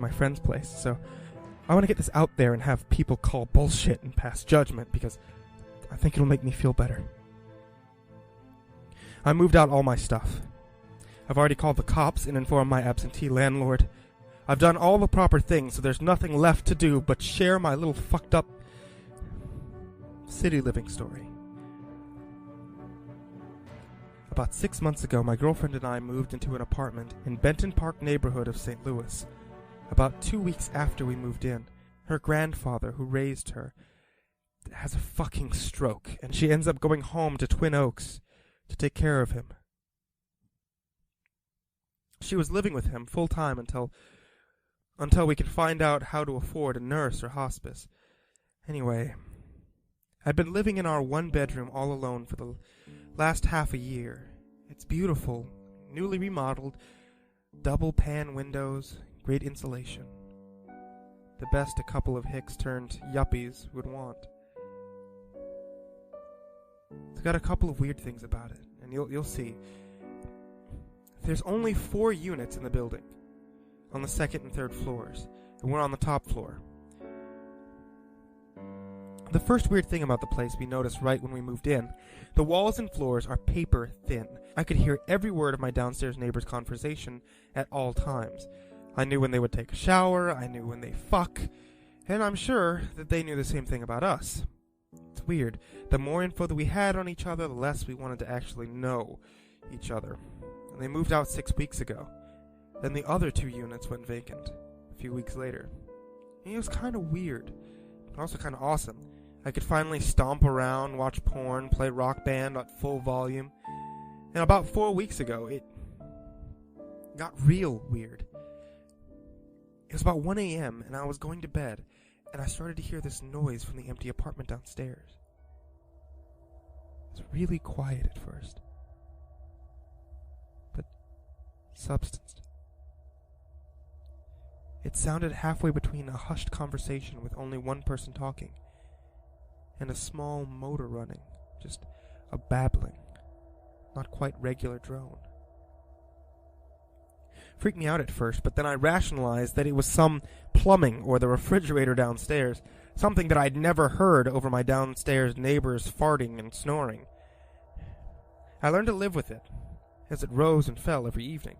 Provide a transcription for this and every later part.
my friend's place, so I want to get this out there and have people call bullshit and pass judgment, because I think it'll make me feel better. I moved out all my stuff. I've already called the cops and informed my absentee landlord. I've done all the proper things, so there's nothing left to do but share my little fucked up city living story. About 6 months ago, my girlfriend and I moved into an apartment in Benton Park neighborhood of St. Louis. About 2 weeks after we moved in, her grandfather, who raised her, has a fucking stroke, and she ends up going home to Twin Oaks to take care of him. She was living with him full-time until we could find out how to afford a nurse or hospice. Anyway, I'd been living in our one-bedroom all alone for the last half a year. It's beautiful, newly remodeled, double-pan windows, great insulation. The best a couple of Hicks-turned-yuppies would want. It's got a couple of weird things about it, and you'll see. There's only 4 units in the building, on the second and third floors, and we're on the top floor. The first weird thing about the place we noticed right when we moved in, the walls and floors are paper thin. I could hear every word of my downstairs neighbor's conversation at all times. I knew when they would take a shower, I knew when they fuck, and I'm sure that they knew the same thing about us. It's weird. The more info that we had on each other, the less we wanted to actually know each other. And they moved out 6 weeks ago. Then the other 2 units went vacant a few weeks later. And it was kind of weird, but also kind of awesome. I could finally stomp around, watch porn, play Rock Band at full volume. And about 4 weeks ago, it got real weird. It was about 1 a.m., and I was going to bed, and I started to hear this noise from the empty apartment downstairs. It was really quiet at first, but substanced. It sounded halfway between a hushed conversation with only one person talking and a small motor running, just a babbling, not quite regular drone. Freaked me out at first, but then I rationalized that it was some plumbing or the refrigerator downstairs, something that I'd never heard over my downstairs neighbors farting and snoring. I learned to live with it, as it rose and fell every evening,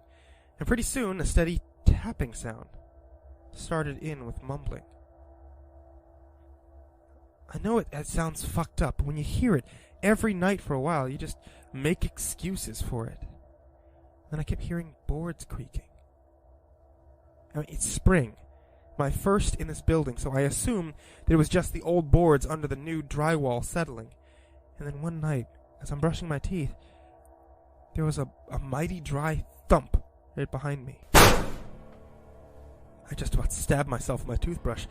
and pretty soon a steady tapping sound started in with mumbling. I know it sounds fucked up, but when you hear it every night for a while, you just make excuses for it. Then I kept hearing boards creaking. I mean, it's spring, my first in this building, so I assumed that it was just the old boards under the new drywall settling. And then one night, as I'm brushing my teeth, there was a mighty dry thump right behind me. I just about stabbed myself with my toothbrush.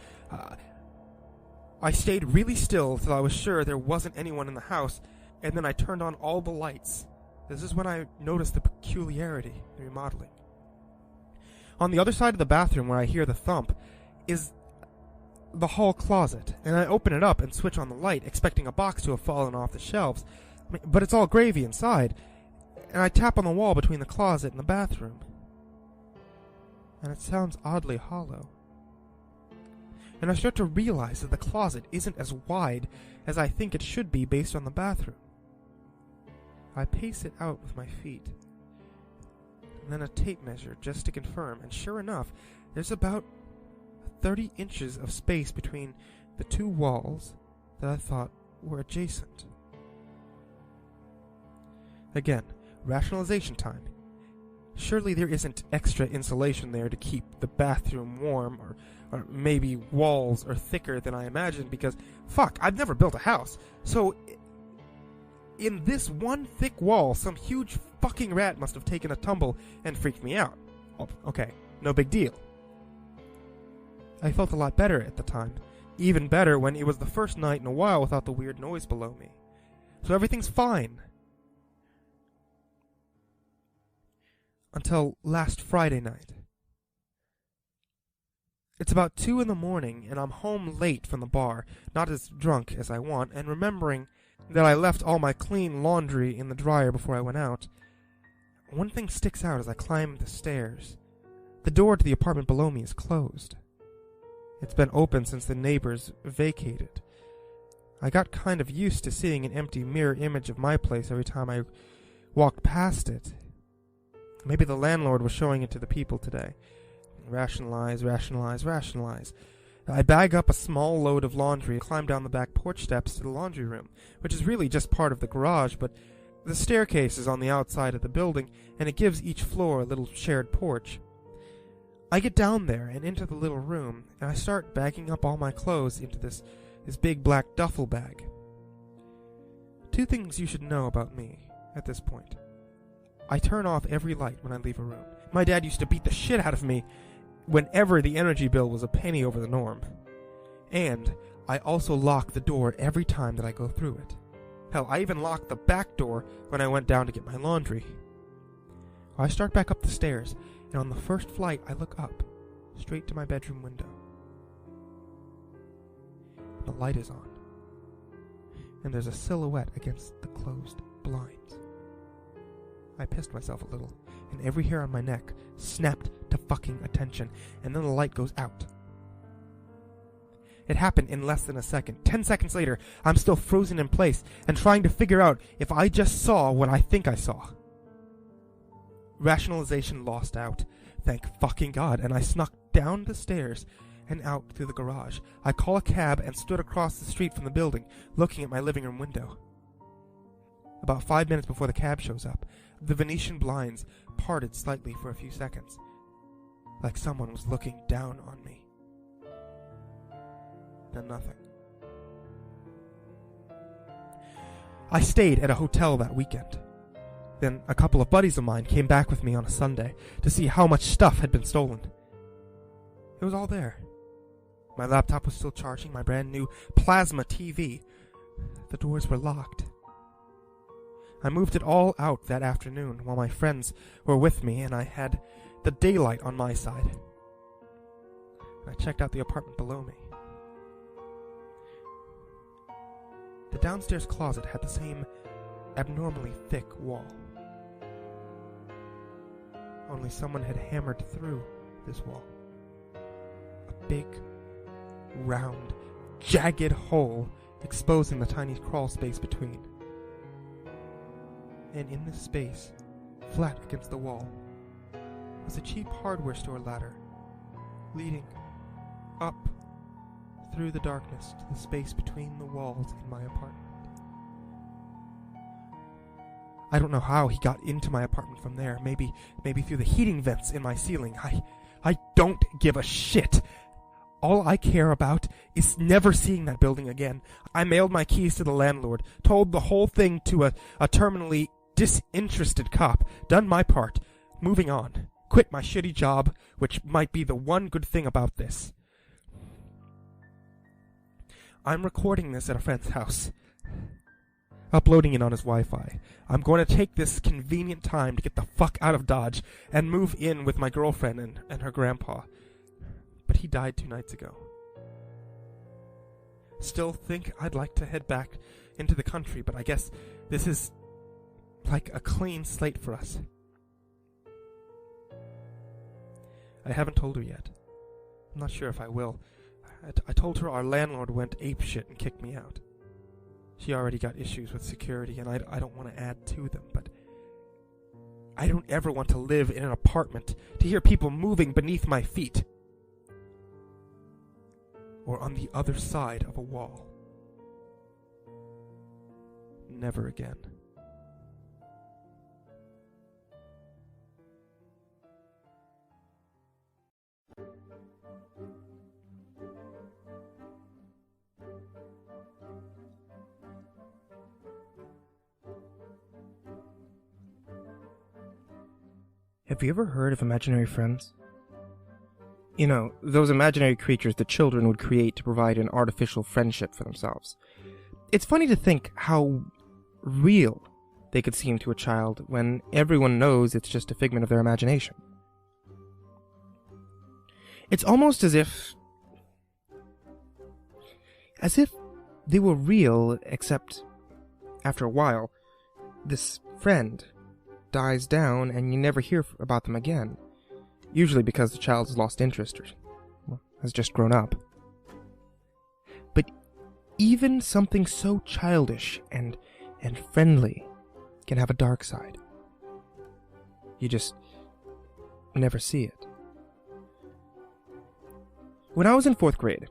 I stayed really still till I was sure there wasn't anyone in the house, and then I turned on all the lights. This is when I noticed the peculiarity in remodeling. On the other side of the bathroom where I hear the thump is the hall closet, and I open it up and switch on the light, expecting a box to have fallen off the shelves. But it's all gravy inside, and I tap on the wall between the closet and the bathroom. And it sounds oddly hollow. And I start to realize that the closet isn't as wide as I think it should be based on the bathroom. I pace it out with my feet, and then a tape measure just to confirm, and sure enough, there's about 30 inches of space between the 2 walls that I thought were adjacent. Again, rationalization time. Surely there isn't extra insulation there to keep the bathroom warm, or maybe walls are thicker than I imagined, because, fuck, I've never built a house. So, in this one thick wall, some huge fucking rat must have taken a tumble and freaked me out. Oh, okay, no big deal. I felt a lot better at the time. Even better when it was the first night in a while without the weird noise below me. So everything's fine. Until last Friday night. It's about 2 in the morning, and I'm home late from the bar, not as drunk as I want, and remembering that I left all my clean laundry in the dryer before I went out. One thing sticks out as I climb the stairs. The door to the apartment below me is closed. It's been open since the neighbors vacated. I got kind of used to seeing an empty mirror image of my place every time I walked past it. Maybe the landlord was showing it to the people today. Rationalize, rationalize, rationalize. I bag up a small load of laundry and climb down the back porch steps to the laundry room, which is really just part of the garage, but the staircase is on the outside of the building, and it gives each floor a little shared porch. I get down there and into the little room, and I start bagging up all my clothes into this big black duffel bag. 2 things you should know about me at this point. I turn off every light when I leave a room. My dad used to beat the shit out of me whenever the energy bill was a penny over the norm. And I also lock the door every time that I go through it. Hell, I even locked the back door when I went down to get my laundry. I start back up the stairs, and on the first flight I look up, straight to my bedroom window. The light is on, and there's a silhouette against the closed blinds. I pissed myself a little, and every hair on my neck snapped to fucking attention, and then the light goes out. It happened in less than a second. 10 seconds later, I'm still frozen in place and trying to figure out if I just saw what I think I saw. Rationalization lost out, thank fucking God, and I snuck down the stairs and out through the garage. I call a cab and stood across the street from the building, looking at my living room window. About 5 minutes before the cab shows up, the Venetian blinds parted slightly for a few seconds, like someone was looking down on me. Then nothing. I stayed at a hotel that weekend. Then a couple of buddies of mine came back with me on a Sunday to see how much stuff had been stolen. It was all there. My laptop was still charging, my brand new plasma TV. The doors were locked. I moved it all out that afternoon while my friends were with me and I had the daylight on my side. I checked out the apartment below me. The downstairs closet had the same abnormally thick wall. Only someone had hammered through this wall. A big, round, jagged hole exposing the tiny crawl space between. And in this space, flat against the wall, was a cheap hardware store ladder leading up through the darkness to the space between the walls in my apartment. I don't know how he got into my apartment from there. Maybe through the heating vents in my ceiling. I don't give a shit. All I care about is never seeing that building again. I mailed my keys to the landlord, told the whole thing to a terminally disinterested cop, done my part, moving on, quit my shitty job, which might be the one good thing about this. I'm recording this at a friend's house, uploading it on his Wi-Fi. I'm going to take this convenient time to get the fuck out of Dodge and move in with my girlfriend and her grandpa. But he died 2 nights ago. Still think I'd like to head back into the country, but I guess this is like a clean slate for us. I haven't told her yet. I'm not sure if I will. I told her our landlord went apeshit and kicked me out. She already got issues with security, and I don't want to add to them, but I don't ever want to live in an apartment to hear people moving beneath my feet or on the other side of a wall. Never again. Have you ever heard of imaginary friends? You know, those imaginary creatures the children would create to provide an artificial friendship for themselves. It's funny to think how real they could seem to a child when everyone knows it's just a figment of their imagination. It's almost as if they were real, except after a while, this friend dies down and you never hear about them again. usually because the child has lost interest or has just grown up. But even something so childish and friendly can have a dark side. You just never see it. When I was in 4th grade,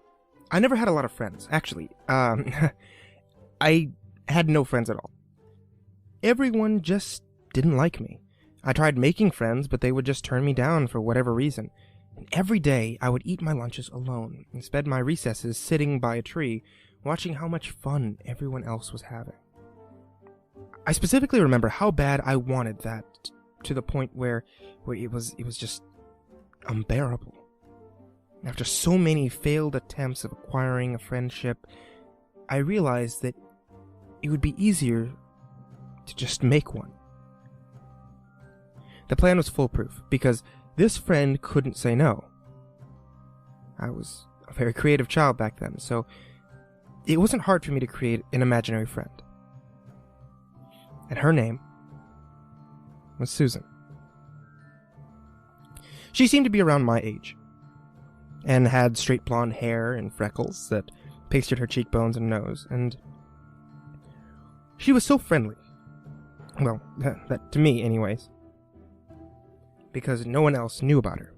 I never had a lot of friends. Actually, I had no friends at all. Everyone just didn't like me. I tried making friends, but they would just turn me down for whatever reason. And every day, I would eat my lunches alone and spend my recesses sitting by a tree, watching how much fun everyone else was having. I specifically remember how bad I wanted that, to the point where it was just unbearable. After so many failed attempts of acquiring a friendship, I realized that it would be easier to just make one. The plan was foolproof, because this friend couldn't say no. I was a very creative child back then, so it wasn't hard for me to create an imaginary friend. And her name was Susan. She seemed to be around my age, and had straight blonde hair and freckles that pasted her cheekbones and nose, and she was so friendly. Well, that to me anyways. Because no one else knew about her.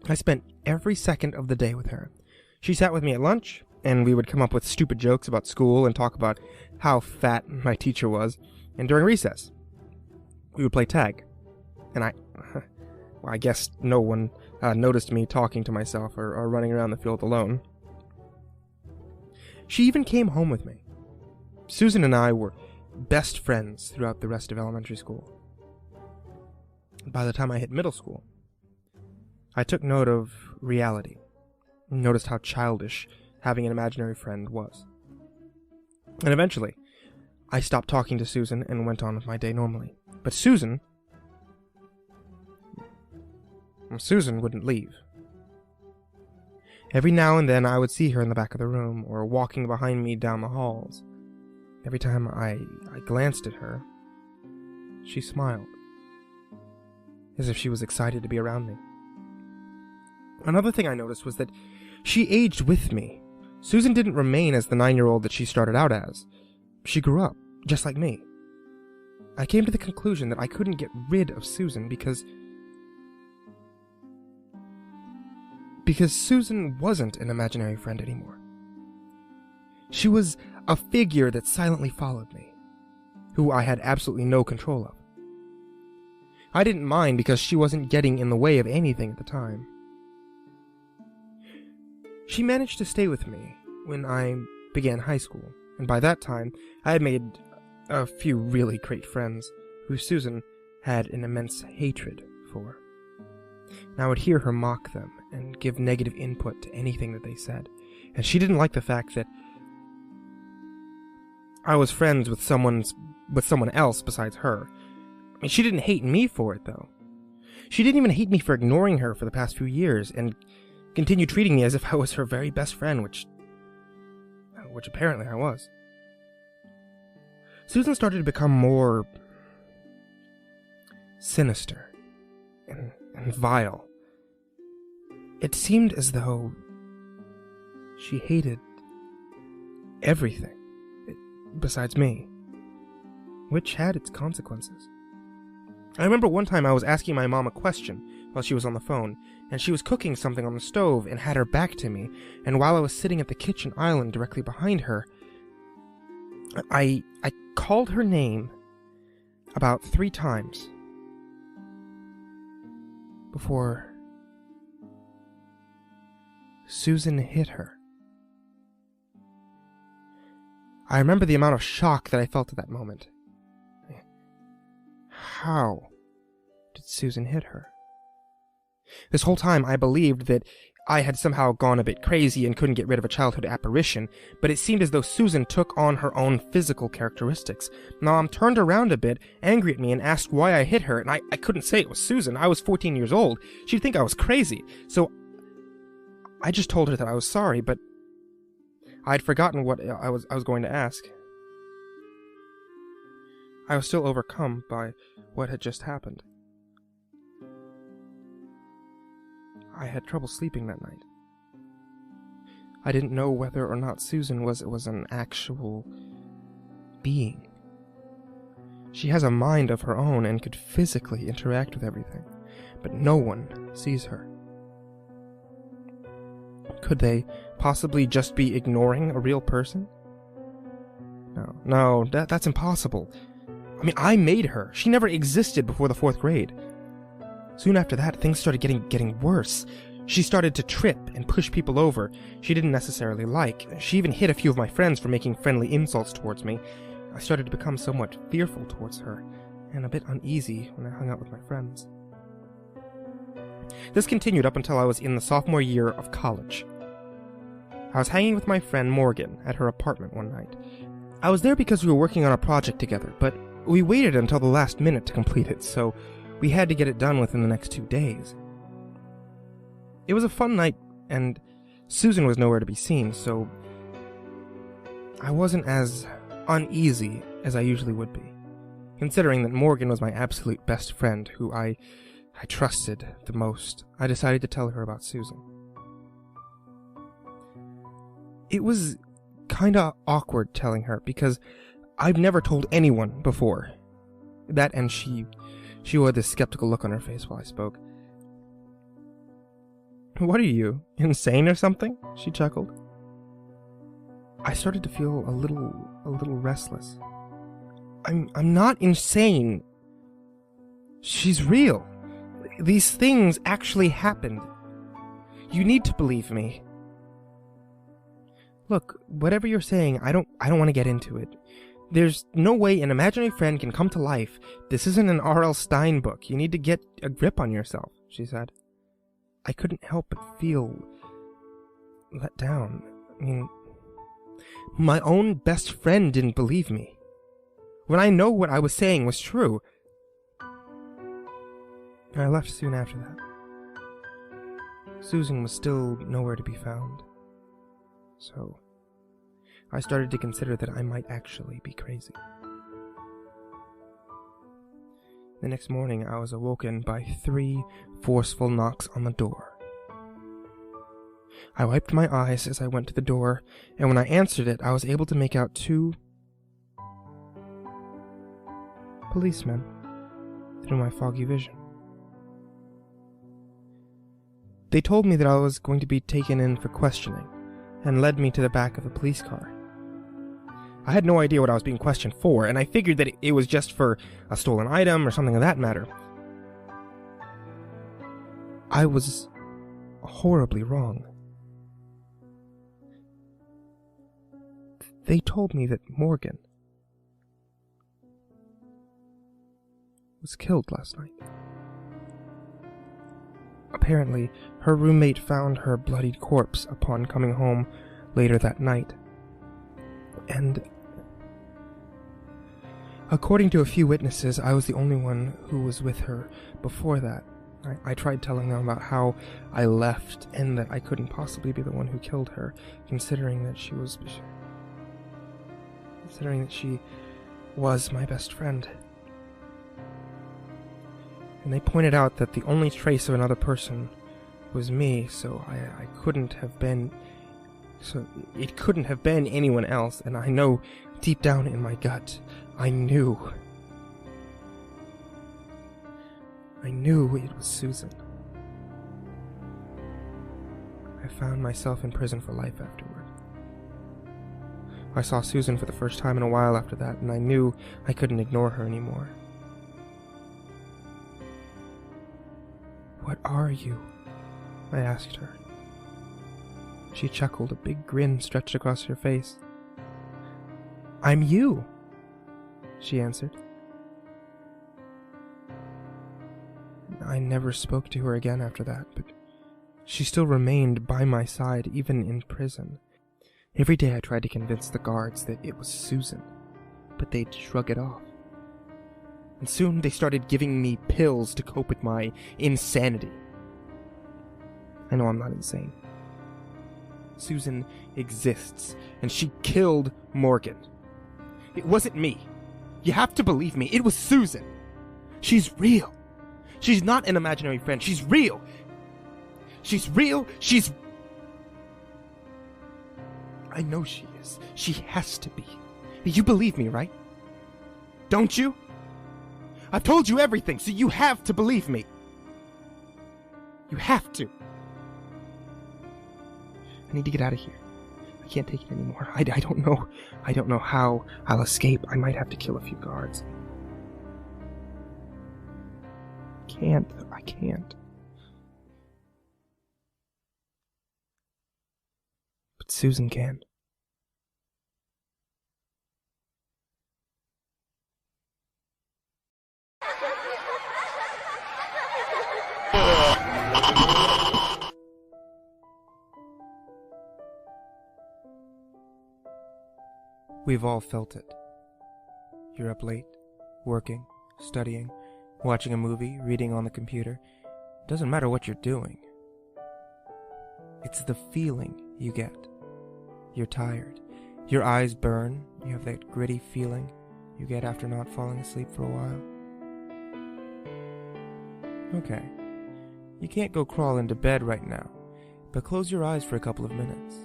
I spent every second of the day with her. She sat with me at lunch, and we would come up with stupid jokes about school and talk about how fat my teacher was, and during recess, we would play tag. And I guess no one noticed me talking to myself or running around the field alone. She even came home with me. Susan and I were best friends throughout the rest of elementary school. By the time I hit middle school, I took note of reality, and noticed how childish having an imaginary friend was. And eventually, I stopped talking to Susan and went on with my day normally. But Susan wouldn't leave. Every now and then I would see her in the back of the room, or walking behind me down the halls. Every time I glanced at her, she smiled, as if she was excited to be around me. Another thing I noticed was that she aged with me. Susan didn't remain as the 9-year-old that she started out as. She grew up, just like me. I came to the conclusion that I couldn't get rid of Susan because Susan wasn't an imaginary friend anymore. She was a figure that silently followed me, who I had absolutely no control of. I didn't mind because she wasn't getting in the way of anything at the time. She managed to stay with me when I began high school, and by that time, I had made a few really great friends who Susan had an immense hatred for. And I would hear her mock them and give negative input to anything that they said, and she didn't like the fact that I was friends with someone else besides her. I mean, she didn't hate me for it, though. She didn't even hate me for ignoring her for the past few years, and continued treating me as if I was her very best friend, which apparently I was. Susan started to become more sinister and vile. It seemed as though she hated everything besides me, which had its consequences. I remember one time I was asking my mom a question while she was on the phone, and she was cooking something on the stove and had her back to me, and while I was sitting at the kitchen island directly behind her, I called her name about 3 times before Susan hit her. I remember the amount of shock that I felt at that moment. How did Susan hit her? This whole time I believed that I had somehow gone a bit crazy and couldn't get rid of a childhood apparition, but it seemed as though Susan took on her own physical characteristics. Mom turned around a bit, angry at me, and asked why I hit her, and I couldn't say it was Susan. I was 14 years old. She'd think I was crazy. So I just told her that I was sorry, but I'd forgotten what I was going to ask. I was still overcome by what had just happened. I had trouble sleeping that night. I didn't know whether or not Susan was an actual being. She has a mind of her own and could physically interact with everything, but no one sees her. Could they possibly just be ignoring a real person? No, that's impossible. I mean, I made her. She never existed before the 4th grade. Soon after that, things started getting worse. She started to trip and push people over she didn't necessarily like. She even hit a few of my friends for making friendly insults towards me. I started to become somewhat fearful towards her, and a bit uneasy when I hung out with my friends. This continued up until I was in the sophomore year of college. I was hanging with my friend Morgan at her apartment one night. I was there because we were working on a project together, but we waited until the last minute to complete it, so we had to get it done within the next 2 days. It was a fun night, and Susan was nowhere to be seen, so I wasn't as uneasy as I usually would be, considering that Morgan was my absolute best friend, who I trusted the most. I decided to tell her about Susan. It was kinda awkward telling her, because I've never told anyone before. That, and she wore this skeptical look on her face while I spoke. "What are you, insane or something?" she chuckled. I started to feel a little restless. I'm not insane. She's real. These things actually happened. You need to believe me. Look, whatever you're saying, I don't want to get into it. There's no way an imaginary friend can come to life. This isn't an R.L. Stine book. You need to get a grip on yourself, she said. I couldn't help but feel let down. I mean, my own best friend didn't believe me, when I know what I was saying was true. I left soon after that. Susan was still nowhere to be found, so I started to consider that I might actually be crazy. The next morning, I was awoken by 3 forceful knocks on the door. I wiped my eyes as I went to the door, and when I answered it, I was able to make out 2 policemen through my foggy vision. They told me that I was going to be taken in for questioning, and led me to the back of the police car. I had no idea what I was being questioned for, and I figured that it was just for a stolen item or something of that matter. I was horribly wrong. They told me that Morgan was killed last night. Apparently, her roommate found her bloodied corpse upon coming home later that night. And according to a few witnesses, I was the only one who was with her before that. I tried telling them about how I left and that I couldn't possibly be the one who killed her, considering that she was my best friend. And they pointed out that the only trace of another person was me, so it couldn't have been anyone else, and I know deep down in my gut, I knew it was Susan. I found myself in prison for life afterward. I saw Susan for the first time in a while after that, and I knew I couldn't ignore her anymore. "What are you?" I asked her. She chuckled, a big grin stretched across her face. "I'm you," she answered. I never spoke to her again after that, but she still remained by my side even in prison. Every day I tried to convince the guards that it was Susan, but they'd shrug it off. And soon they started giving me pills to cope with my insanity. I know I'm not insane. Susan exists, and she killed Morgan. It wasn't me. You have to believe me. It was Susan. She's real. She's not an imaginary friend. She's real. She's real. I know she is. She has to be. You believe me, right? Don't you? I've told you everything, so you have to believe me. You have to. I need to get out of here. I can't take it anymore. I don't know. I don't know how I'll escape. I might have to kill a few guards. I can't. But Susan can. We've all felt it. You're up late, working, studying, watching a movie, reading on the computer. Doesn't matter what you're doing. It's the feeling you get. You're tired. Your eyes burn. You have that gritty feeling you get after not falling asleep for a while. Okay. You can't go crawl into bed right now, but close your eyes for a couple of minutes.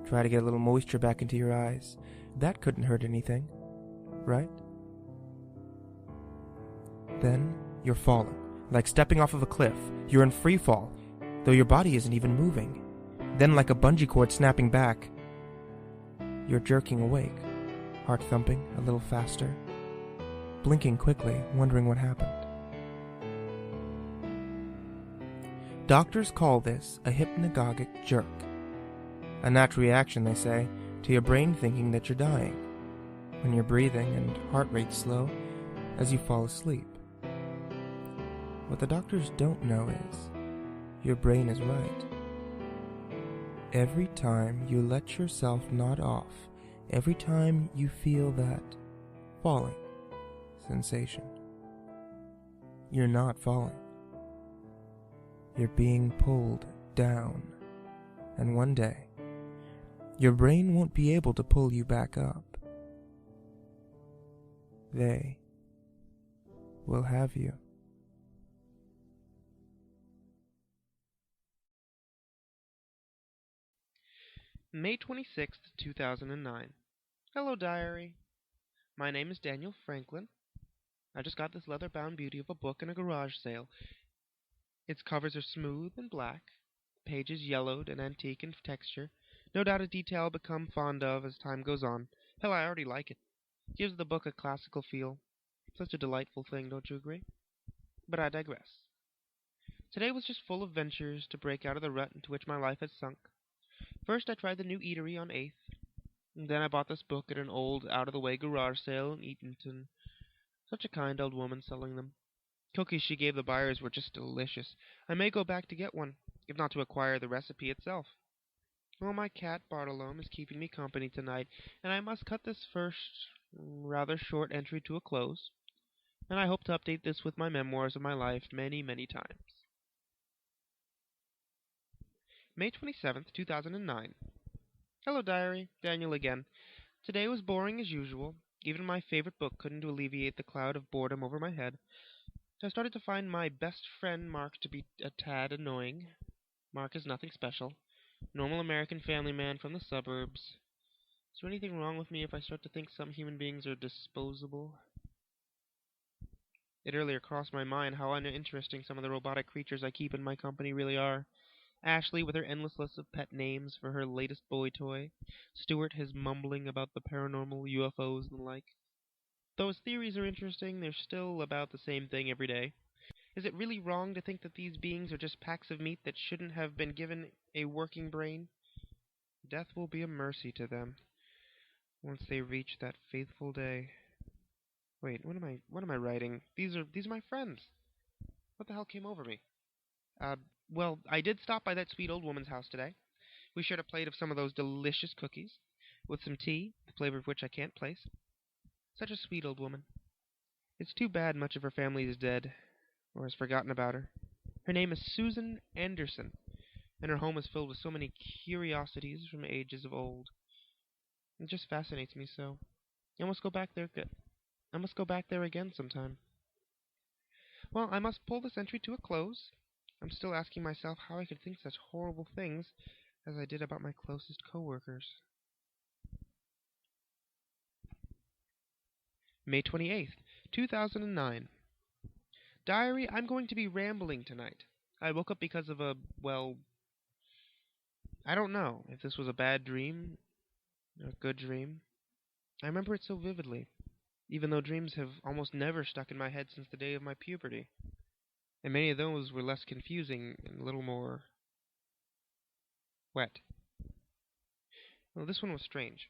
Try to get a little moisture back into your eyes. That couldn't hurt anything, right? Then you're falling, like stepping off of a cliff. You're in free fall, though your body isn't even moving. Then, like a bungee cord snapping back, you're jerking awake, heart thumping a little faster, blinking quickly, wondering what happened. Doctors call this a hypnagogic jerk. A natural reaction, they say, to your brain thinking that you're dying, when your breathing and heart rate slow as you fall asleep. What the doctors don't know is, your brain is right. Every time you let yourself nod off, every time you feel that falling sensation, you're not falling. You're being pulled down, and one day, your brain won't be able to pull you back up. They will have you. May 26th, 2009. Hello, diary. My name is Daniel Franklin. I just got this leather-bound beauty of a book in a garage sale. Its covers are smooth and black, pages yellowed and antique in texture. No doubt a detail I'll become fond of as time goes on. Hell, I already like it. Gives the book a classical feel. Such a delightful thing, don't you agree? But I digress. Today was just full of ventures to break out of the rut into which my life had sunk. First I tried the new eatery on 8th. And then I bought this book at an old, out-of-the-way garage sale in Eatonton. Such a kind old woman selling them. Cookies she gave the buyers were just delicious. I may go back to get one, if not to acquire the recipe itself. Well, my cat, Bartolome, is keeping me company tonight, and I must cut this first, rather short entry to a close, and I hope to update this with my memoirs of my life many, many times. May 27th, 2009. Hello, diary. Daniel again. Today was boring as usual. Even my favorite book couldn't alleviate the cloud of boredom over my head. I started to find my best friend Mark to be a tad annoying. Mark is nothing special. Normal American family man from the suburbs. Is there anything wrong with me if I start to think some human beings are disposable? It earlier crossed my mind how uninteresting some of the robotic creatures I keep in my company really are. Ashley with her endless list of pet names for her latest boy toy. Stuart his mumbling about the paranormal, UFOs, and the like. Though his theories are interesting, they're still about the same thing every day. Is it really wrong to think that these beings are just packs of meat that shouldn't have been given a working brain? Death will be a mercy to them once they reach that faithful day. Wait, what am I writing? These are my friends. What the hell came over me? Well, I did stop by that sweet old woman's house today. We shared a plate of some of those delicious cookies, with some tea, the flavor of which I can't place. Such a sweet old woman. It's too bad much of her family is dead, or has forgotten about her. Her name is Susan Anderson, and her home is filled with so many curiosities from ages of old. It just fascinates me so. I must go back there again sometime. Well, I must pull this entry to a close. I'm still asking myself how I could think such horrible things as I did about my closest coworkers. May 28th, 2009. Diary, I'm going to be rambling tonight. I woke up because of I don't know if this was a bad dream or a good dream. I remember it so vividly, even though dreams have almost never stuck in my head since the day of my puberty. And many of those were less confusing and a little more wet. Well, this one was strange.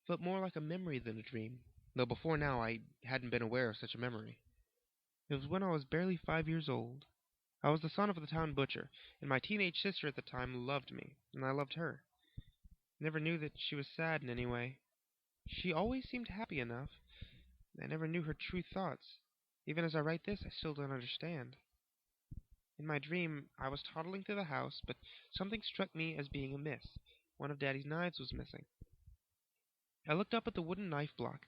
Felt more like a memory than a dream, though before now I hadn't been aware of such a memory. It was when I was barely 5 years old. I was the son of the town butcher, and my teenage sister at the time loved me, and I loved her. Never knew that she was sad in any way. She always seemed happy enough. I never knew her true thoughts. Even as I write this, I still don't understand. In my dream, I was toddling through the house, but something struck me as being amiss. One of Daddy's knives was missing. I looked up at the wooden knife block,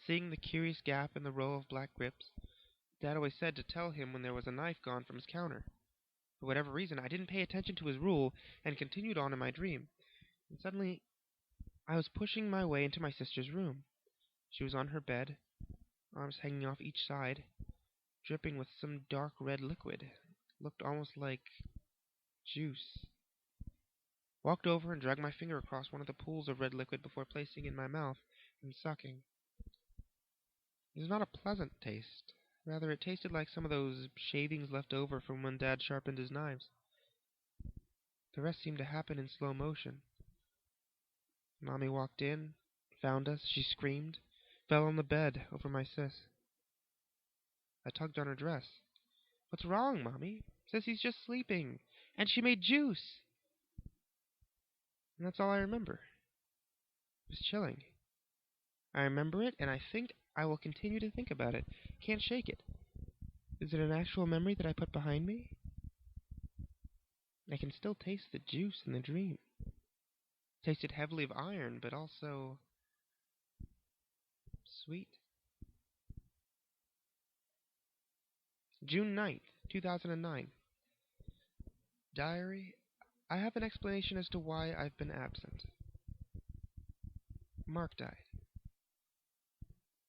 seeing the curious gap in the row of black grips. Dad always said to tell him when there was a knife gone from his counter. For whatever reason, I didn't pay attention to his rule and continued on in my dream. And suddenly, I was pushing my way into my sister's room. She was on her bed, arms hanging off each side, dripping with some dark red liquid. Looked almost like juice. Walked over and dragged my finger across one of the pools of red liquid before placing it in my mouth and sucking. It was not a pleasant taste. Rather, it tasted like some of those shavings left over from when Dad sharpened his knives. The rest seemed to happen in slow motion. Mommy walked in, found us, she screamed, fell on the bed over my sis. I tugged on her dress. "What's wrong, Mommy? Sissy's just sleeping, and she made juice." And that's all I remember. It was chilling. I remember it, and I think I will continue to think about it. Can't shake it. Is it an actual memory that I put behind me? I can still taste the juice in the dream. Tasted heavily of iron, but also sweet. June 9th, 2009. Diary, I have an explanation as to why I've been absent. Mark died.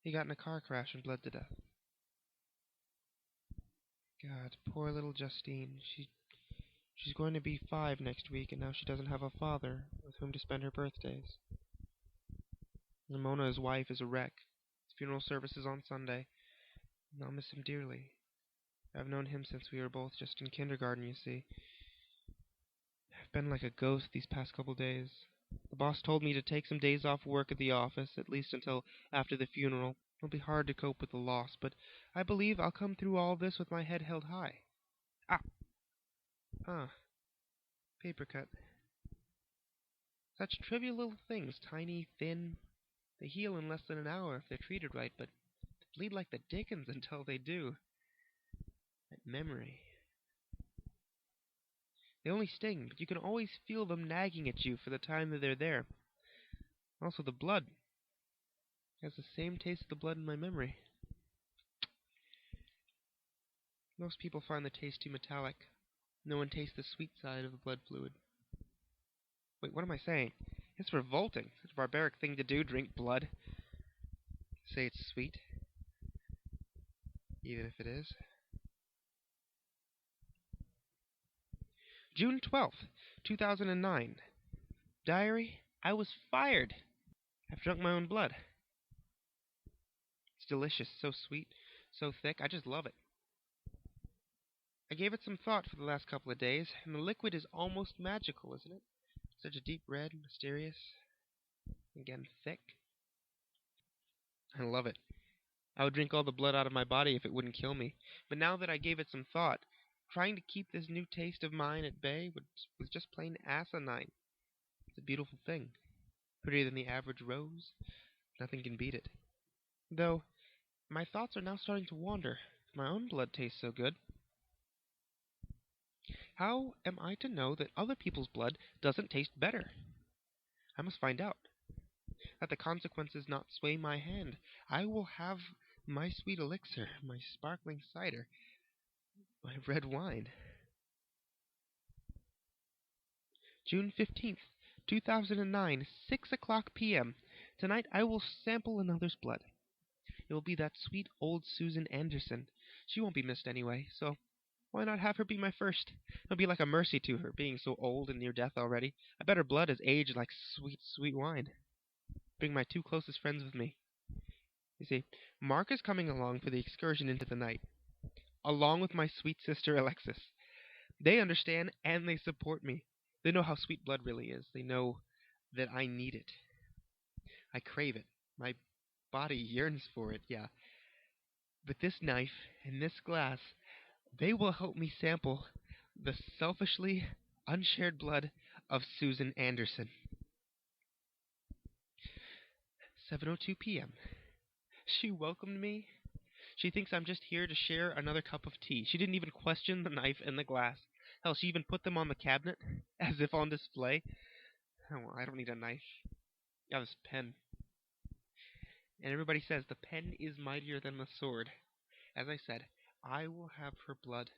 He got in a car crash and bled to death. God, poor little Justine. She's going to be 5 next week, and now she doesn't have a father with whom to spend her birthdays. Ramona, his wife, is a wreck. His funeral service is on Sunday, and I'll miss him dearly. I've known him since we were both just in kindergarten, you see. I've been like a ghost these past couple days. The boss told me to take some days off work at the office, at least until after the funeral. It'll be hard to cope with the loss, but I believe I'll come through all this with my head held high. Paper cut. Such trivial little things, tiny, thin. They heal in less than an hour if they're treated right, but they bleed like the dickens until they do. That memory. They only sting, but you can always feel them nagging at you for the time that they're there. Also, the blood. It has the same taste of the blood in my memory. Most people find the taste too metallic. No one tastes the sweet side of the blood fluid. Wait, what am I saying? It's revolting. Such a barbaric thing to do, drink blood. Say it's sweet. Even if it is. June 12th, 2009. Diary, I was fired. I've drunk my own blood. It's delicious, so sweet, so thick, I just love it. I gave it some thought for the last couple of days, and the liquid is almost magical, isn't it? Such a deep red, mysterious, again, thick. I love it. I would drink all the blood out of my body if it wouldn't kill me. But now that I gave it some thought, trying to keep this new taste of mine at bay was just plain asinine. It's a beautiful thing. Prettier than the average rose. Nothing can beat it. Though, my thoughts are now starting to wander. My own blood tastes so good. How am I to know that other people's blood doesn't taste better? I must find out. Let the consequences not sway my hand. I will have my sweet elixir, my sparkling cider, my red wine. June 15th, 2009, 6 o'clock p.m. Tonight I will sample another's blood. It will be that sweet old Susan Anderson. She won't be missed anyway, so why not have her be my first? It'll be like a mercy to her, being so old and near death already. I bet her blood has aged like sweet, sweet wine. Bring my 2 closest friends with me. You see, Mark is coming along for the excursion into the night, along with my sweet sister Alexis. They understand and they support me. They know how sweet blood really is. They know that I need it. I crave it. My body yearns for it, yeah. With this knife and this glass, they will help me sample the selfishly unshared blood of Susan Anderson. 7:02 p.m. She welcomed me. She thinks I'm just here to share another cup of tea. She didn't even question the knife and the glass. Hell, she even put them on the cabinet, as if on display. Oh, well, I don't need a knife. I have this pen. And everybody says the pen is mightier than the sword. As I said, I will have her blood.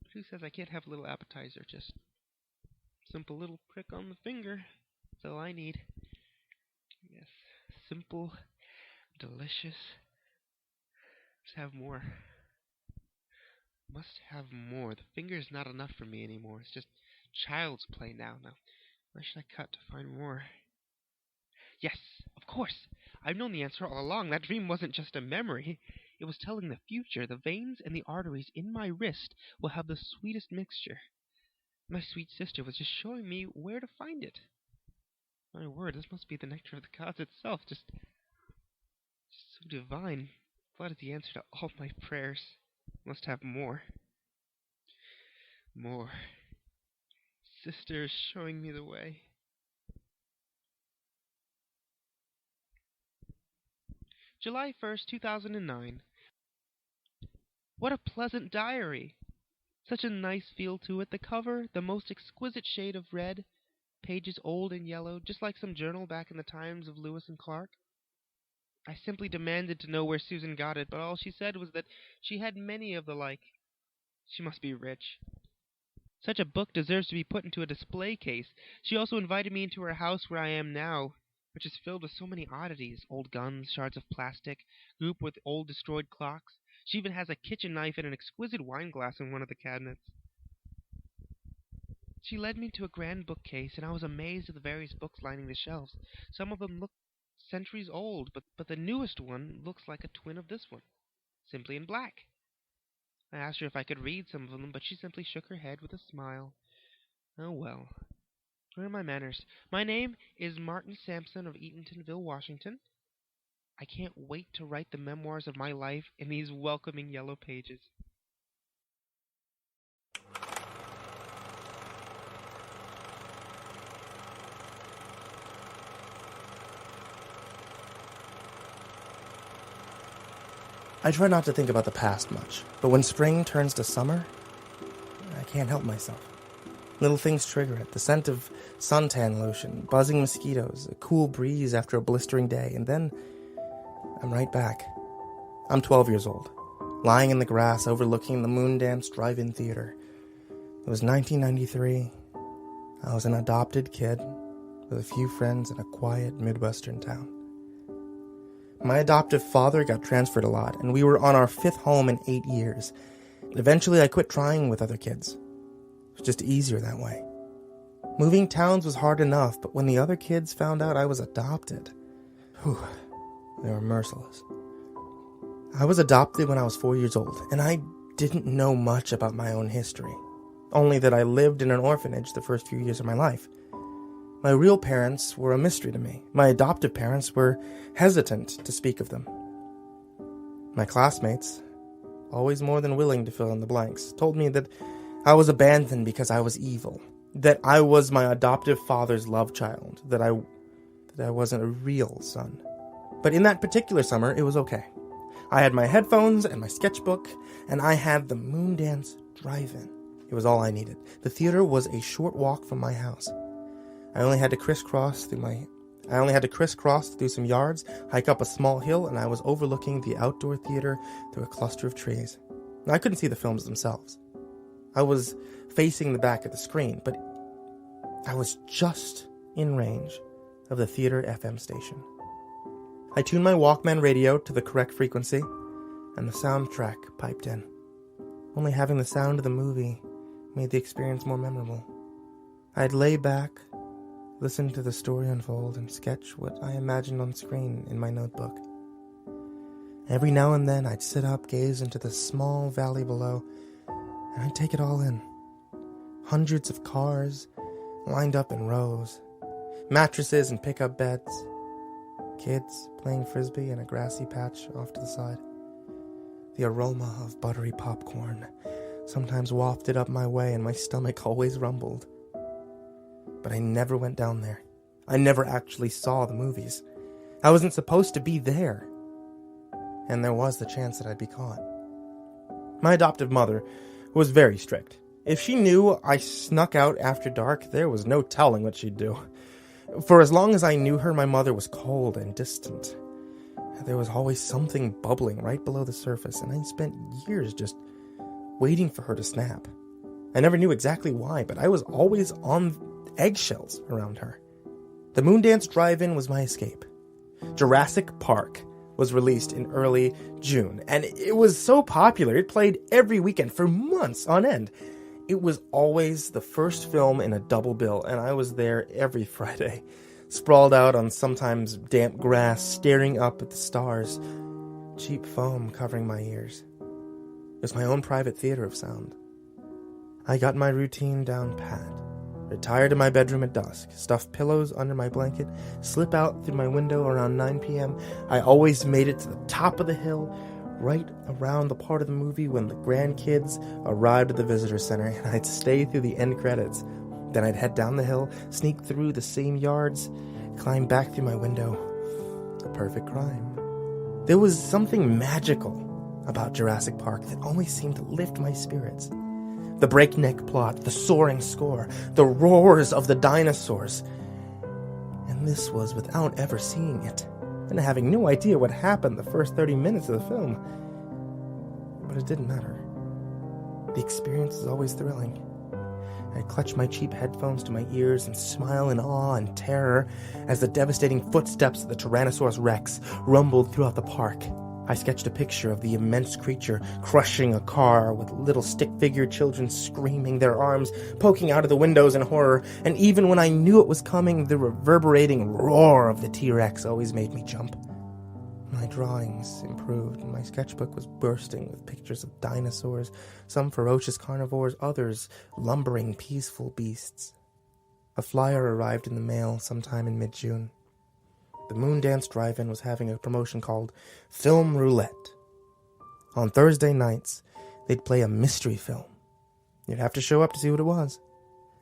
But who says I can't have a little appetizer? Just simple little prick on the finger. That's all I need. Yes, simple, delicious. Just have more. Must have more. The finger is not enough for me anymore. It's just child's play now. Now, where should I cut to find more? Yes, of course. I've known the answer all along. That dream wasn't just a memory. It was telling the future. The veins and the arteries in my wrist will have the sweetest mixture. My sweet sister was just showing me where to find it. My word, this must be the nectar of the gods itself. Just so divine. Blood is the answer to all my prayers. Must have more. More. Sister is showing me the way. July 1st, 2009. What a pleasant diary! Such a nice feel to it. The cover, the most exquisite shade of red, pages old and yellow, just like some journal back in the times of Lewis and Clark. I simply demanded to know where Susan got it, but all she said was that she had many of the like. She must be rich. Such a book deserves to be put into a display case. She also invited me into her house where I am now, which is filled with so many oddities. Old guns, shards of plastic, group with old destroyed clocks. She even has a kitchen knife and an exquisite wine glass in one of the cabinets. She led me to a grand bookcase, and I was amazed at the various books lining the shelves. Some of them look centuries old, but the newest one looks like a twin of this one, simply in black. I asked her if I could read some of them, but she simply shook her head with a smile. Oh well. Where are my manners? My name is Martin Sampson of Eatontonville, Washington. I can't wait to write the memoirs of my life in these welcoming yellow pages. I try not to think about the past much, but when spring turns to summer, I can't help myself. Little things trigger it. The scent of suntan lotion, buzzing mosquitoes, a cool breeze after a blistering day, and then I'm right back. I'm 12 years old, lying in the grass overlooking the Moondance Drive-In Theater. It was 1993. I was an adopted kid with a few friends in a quiet Midwestern town. My adoptive father got transferred a lot, and we were on our 5th home in 8 years. Eventually, I quit trying with other kids. It was just easier that way. Moving towns was hard enough, but when the other kids found out I was adopted, they were merciless. I was adopted when I was 4 years old, and I didn't know much about my own history. Only that I lived in an orphanage the first few years of my life. My real parents were a mystery to me. My adoptive parents were hesitant to speak of them. My classmates, always more than willing to fill in the blanks, told me that I was abandoned because I was evil, that I was my adoptive father's love child, that I wasn't a real son. But in that particular summer, it was okay. I had my headphones and my sketchbook, and I had the Moondance Drive-In. It was all I needed. The theater was a short walk from my house. I only had to crisscross through some yards, hike up a small hill, and I was overlooking the outdoor theater through a cluster of trees. Now, I couldn't see the films themselves. I was facing the back of the screen, but I was just in range of the theater FM station. I tuned my Walkman radio to the correct frequency, and the soundtrack piped in. Only having the sound of the movie made the experience more memorable. I'd lay back, listen to the story unfold, and sketch what I imagined on screen in my notebook. Every now and then I'd sit up, gaze into the small valley below, and I'd take it all in. Hundreds of cars lined up in rows, mattresses and pickup beds, kids playing frisbee in a grassy patch off to the side. The aroma of buttery popcorn sometimes wafted up my way, and my stomach always rumbled. But I never went down there. I never actually saw the movies. I wasn't supposed to be there. And there was the chance that I'd be caught. My adoptive mother was very strict. If she knew I snuck out after dark, there was no telling what she'd do. For as long as I knew her, my mother was cold and distant. There was always something bubbling right below the surface, and I spent years just waiting for her to snap. I never knew exactly why, but I was always on eggshells around her. The Moondance Drive-In was my escape. Jurassic Park was released in early June, and it was so popular it played every weekend for months on end. It was always the first film in a double bill, and I was there every Friday, sprawled out on sometimes damp grass, staring up at the stars, cheap foam covering my ears. It was my own private theater of sound. I got my routine down pat. Retire to my bedroom at dusk, stuff pillows under my blanket, slip out through my window around 9 p.m. I always made it to the top of the hill, right around the part of the movie when the grandkids arrived at the visitor center, and I'd stay through the end credits. Then I'd head down the hill, sneak through the same yards, climb back through my window. A perfect crime. There was something magical about Jurassic Park that always seemed to lift my spirits. The breakneck plot, the soaring score, the roars of the dinosaurs. And this was without ever seeing it, and having no idea what happened the first 30 minutes of the film. But it didn't matter. The experience is always thrilling. I'd clutch my cheap headphones to my ears and smile in awe and terror as the devastating footsteps of the Tyrannosaurus Rex rumbled throughout the park. I sketched a picture of the immense creature crushing a car with little stick-figured children screaming, their arms poking out of the windows in horror, and even when I knew it was coming, the reverberating roar of the T-Rex always made me jump. My drawings improved, and my sketchbook was bursting with pictures of dinosaurs, some ferocious carnivores, others lumbering peaceful beasts. A flyer arrived in the mail sometime in mid-June. The Moondance Drive-In was having a promotion called Film Roulette. On Thursday nights, they'd play a mystery film. You'd have to show up to see what it was.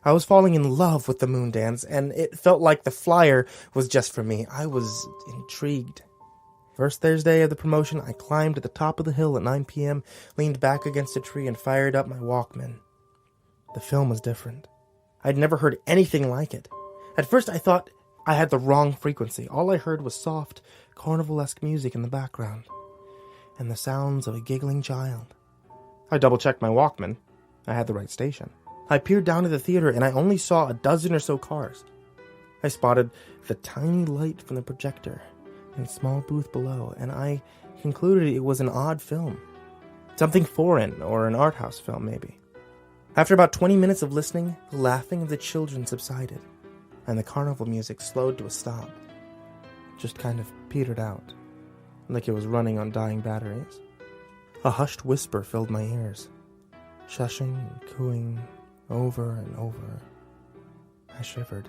I was falling in love with the Moondance, and it felt like the flyer was just for me. I was intrigued. First Thursday of the promotion, I climbed to the top of the hill at 9 p.m., leaned back against a tree, and fired up my Walkman. The film was different. I'd never heard anything like it. At first, I thought I had the wrong frequency. All I heard was soft, carnival-esque music in the background, and the sounds of a giggling child. I double-checked my Walkman. I had the right station. I peered down to the theater, and I only saw a dozen or so cars. I spotted the tiny light from the projector in a small booth below, and I concluded it was an odd film. Something foreign, or an art house film, maybe. After about 20 minutes of listening, the laughing of the children subsided, and the carnival music slowed to a stop. Just kind of petered out, like it was running on dying batteries. A hushed whisper filled my ears, shushing and cooing over and over. I shivered,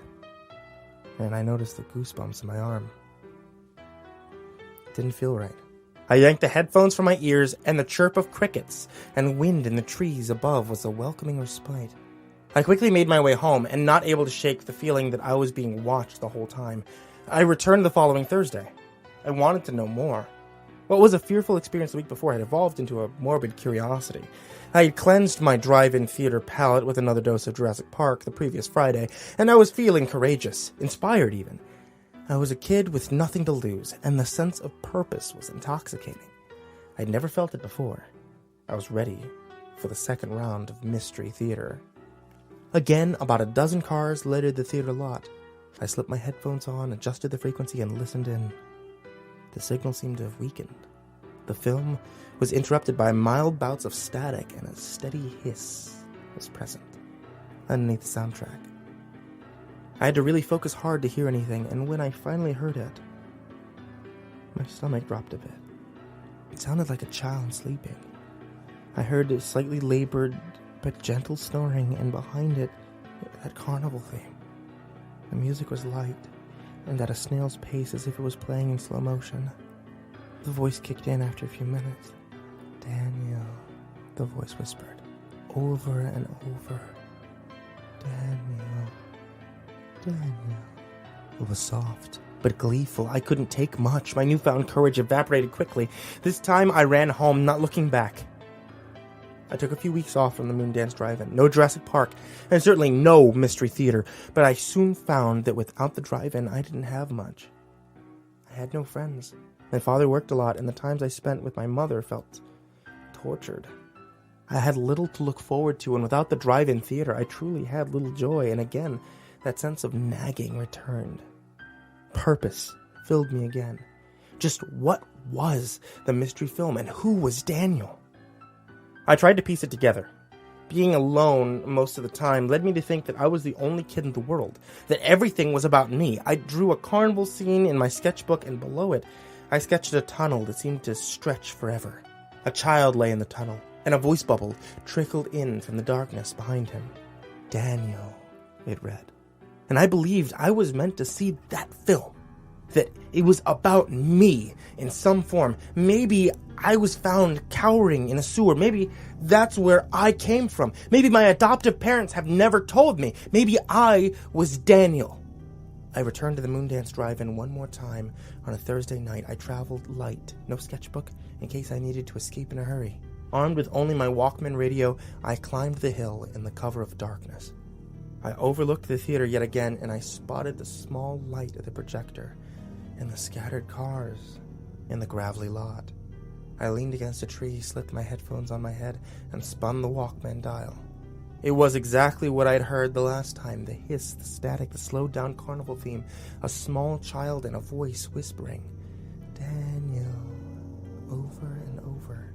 and I noticed the goosebumps in my arm. It didn't feel right. I yanked the headphones from my ears, and the chirp of crickets and wind in the trees above was a welcoming respite. I quickly made my way home, and not able to shake the feeling that I was being watched the whole time. I returned the following Thursday. I wanted to know more. What was a fearful experience the week before had evolved into a morbid curiosity. I had cleansed my drive-in theater palate with another dose of Jurassic Park the previous Friday, and I was feeling courageous, inspired even. I was a kid with nothing to lose, and the sense of purpose was intoxicating. I'd never felt it before. I was ready for the second round of mystery theater. Again, about a dozen cars littered the theater lot. I slipped my headphones on, adjusted the frequency, and listened in. The signal seemed to have weakened. The film was interrupted by mild bouts of static, and a steady hiss was present underneath the soundtrack. I had to really focus hard to hear anything, and when I finally heard it, my stomach dropped a bit. It sounded like a child sleeping. I heard a slightly labored but gentle snoring, and behind it, that carnival theme. The music was light, and at a snail's pace as if it was playing in slow motion. The voice kicked in after a few minutes. "Daniel," the voice whispered, over and over. "Daniel, Daniel." It was soft, but gleeful. I couldn't take much. My newfound courage evaporated quickly. This time I ran home, not looking back. I took a few weeks off from the Moondance Drive-In. No Jurassic Park, and certainly no Mystery Theater, but I soon found that without the drive-in, I didn't have much. I had no friends. My father worked a lot, and the times I spent with my mother felt tortured. I had little to look forward to, and without the drive-in theater, I truly had little joy, and again, that sense of nagging returned. Purpose filled me again. Just what was the mystery film, and who was Daniel? I tried to piece it together. Being alone most of the time led me to think that I was the only kid in the world, that everything was about me. I drew a carnival scene in my sketchbook, and below it, I sketched a tunnel that seemed to stretch forever. A child lay in the tunnel, and a voice bubble trickled in from the darkness behind him. "Daniel," it read. And I believed I was meant to see that film, that it was about me in some form. Maybe I was found cowering in a sewer. Maybe that's where I came from. Maybe my adoptive parents have never told me. Maybe I was Daniel. I returned to the Moondance Drive-In one more time on a Thursday night. I traveled light, no sketchbook, in case I needed to escape in a hurry. Armed with only my Walkman radio, I climbed the hill in the cover of darkness. I overlooked the theater yet again, and I spotted the small light of the projector and the scattered cars in the gravelly lot. I leaned against a tree, slipped my headphones on my head, and spun the Walkman dial. It was exactly what I'd heard the last time, the hiss, the static, the slowed-down carnival theme, a small child and a voice whispering, "Daniel," over and over.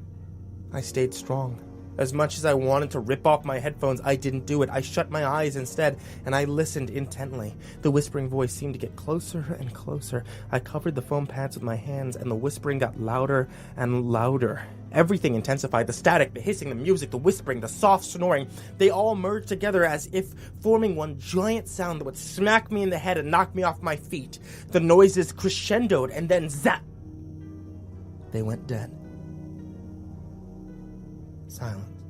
I stayed strong. As much as I wanted to rip off my headphones, I didn't do it. I shut my eyes instead, and I listened intently. The whispering voice seemed to get closer and closer. I covered the foam pads with my hands, and the whispering got louder and louder. Everything intensified. The static, the hissing, the music, the whispering, the soft snoring. They all merged together as if forming one giant sound that would smack me in the head and knock me off my feet. The noises crescendoed, and then zap! They went dead. Silence.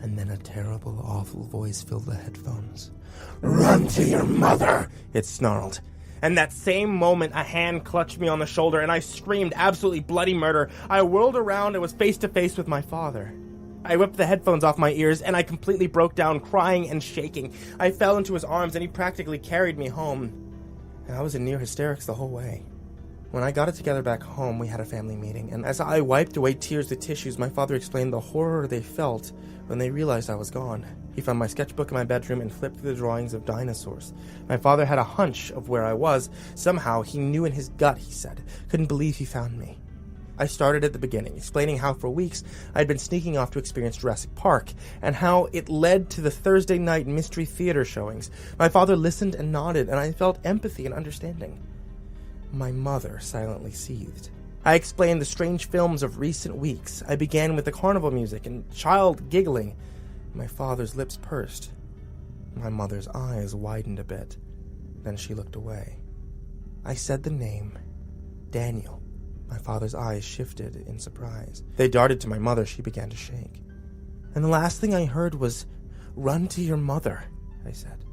And then a terrible, awful voice filled the headphones. "Run to your mother!" it snarled. And that same moment, a hand clutched me on the shoulder, and I screamed absolutely bloody murder. I whirled around and was face to face with my father. I whipped the headphones off my ears, and I completely broke down, crying and shaking. I fell into his arms, and he practically carried me home. And I was in near hysterics the whole way. When I got it together back home, we had a family meeting, and as I wiped away tears with tissues, my father explained the horror they felt when they realized I was gone. He found my sketchbook in my bedroom and flipped through the drawings of dinosaurs. My father had a hunch of where I was. Somehow, he knew in his gut, he said. Couldn't believe he found me. I started at the beginning, explaining how for weeks I'd been sneaking off to experience Jurassic Park, and how it led to the Thursday night mystery theater showings. My father listened and nodded, and I felt empathy and understanding. My mother silently seethed. I explained the strange films of recent weeks. I began with the carnival music and child giggling. My father's lips pursed. My mother's eyes widened a bit. Then she looked away. I said the name, Daniel. My father's eyes shifted in surprise. They darted to my mother. She began to shake. And the last thing I heard was, "Run to your mother," I said.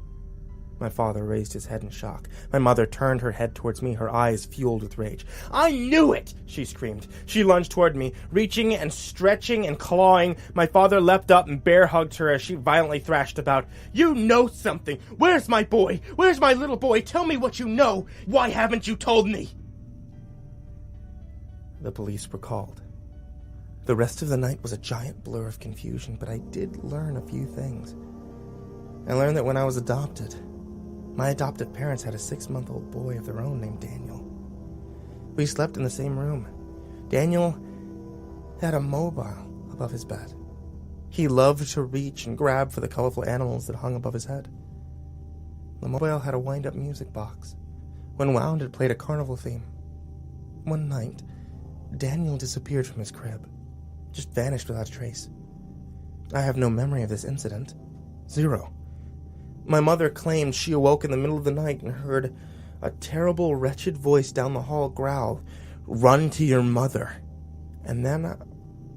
My father raised his head in shock. My mother turned her head towards me, her eyes fueled with rage. "I knew it!" she screamed. She lunged toward me, reaching and stretching and clawing. My father leapt up and bear-hugged her as she violently thrashed about. "You know something! Where's my boy? Where's my little boy? Tell me what you know! Why haven't you told me?" The police were called. The rest of the night was a giant blur of confusion, but I did learn a few things. I learned that when I was adopted, my adoptive parents had a 6-month-old boy of their own named Daniel. We slept in the same room. Daniel had a mobile above his bed. He loved to reach and grab for the colorful animals that hung above his head. The mobile had a wind-up music box. When wound, it played a carnival theme. One night, Daniel disappeared from his crib, just vanished without a trace. I have no memory of this incident. 0. My mother claimed she awoke in the middle of the night and heard a terrible, wretched voice down the hall growl, "Run to your mother." And then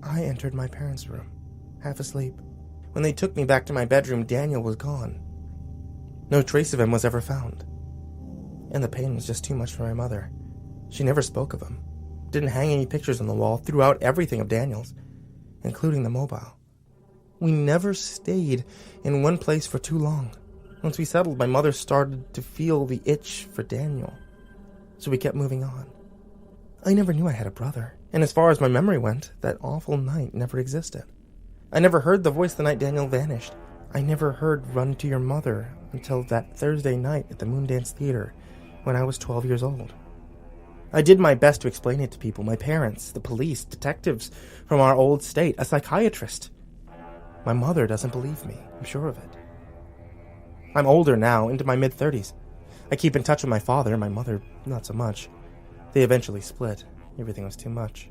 I entered my parents' room, half asleep. When they took me back to my bedroom, Daniel was gone. No trace of him was ever found. And the pain was just too much for my mother. She never spoke of him, didn't hang any pictures on the wall, threw out everything of Daniel's, including the mobile. We never stayed in one place for too long. Once we settled, my mother started to feel the itch for Daniel, so we kept moving on. I never knew I had a brother, and as far as my memory went, that awful night never existed. I never heard the voice the night Daniel vanished. I never heard "Run to your mother" until that Thursday night at the Moondance Theater when I was 12 years old. I did my best to explain it to people, my parents, the police, detectives from our old state, a psychiatrist. My mother doesn't believe me, I'm sure of it. I'm older now, into my mid-30s. I keep in touch with my father, my mother not so much. They eventually split. Everything was too much.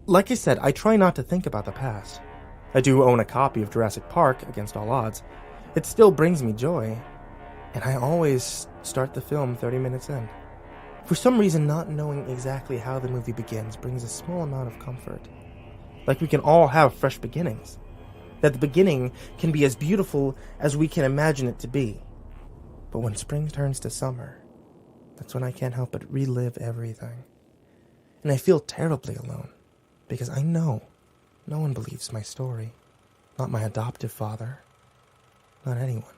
Like I said, I try not to think about the past. I do own a copy of Jurassic Park, against all odds. It still brings me joy, and I always start the film 30 minutes in. For some reason, not knowing exactly how the movie begins brings a small amount of comfort. Like we can all have fresh beginnings. That the beginning can be as beautiful as we can imagine it to be. But when spring turns to summer, that's when I can't help but relive everything. And I feel terribly alone, because I know no one believes my story. Not my adoptive father. Not anyone.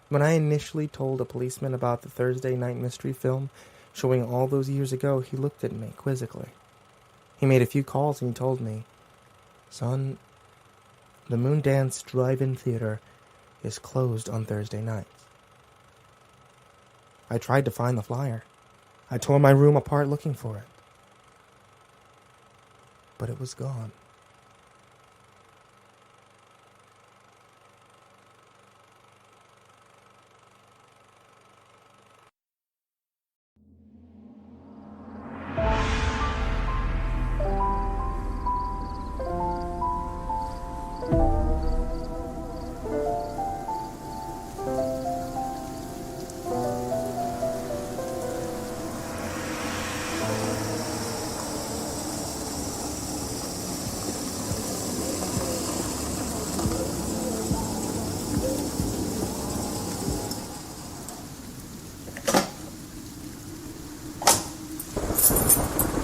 When I initially told a policeman about the Thursday night mystery film showing all those years ago, he looked at me quizzically. He made a few calls and he told me, "Son, the Moondance Drive-In Theater is closed on Thursday nights." I tried to find the flyer. I tore my room apart looking for it. But it was gone.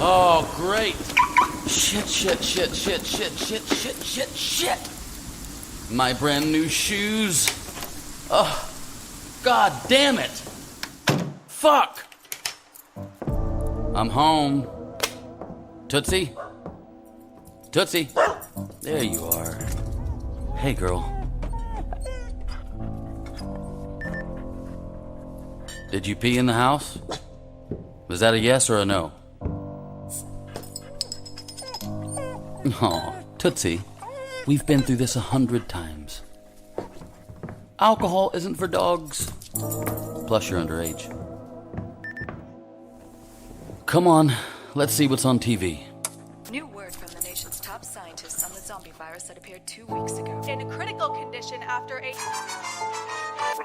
Oh, great. Shit. My brand new shoes. Oh, god damn it. Fuck. I'm home. Tootsie? Tootsie? There you are. Hey, girl. Did you pee in the house? Was that a yes or a no? Oh, Tootsie, we've been through this 100 times. Alcohol isn't for dogs. Plus, you're underage. Come on, let's see what's on TV. New word from the nation's top scientists on the zombie virus that appeared 2 weeks ago. In a critical condition after a...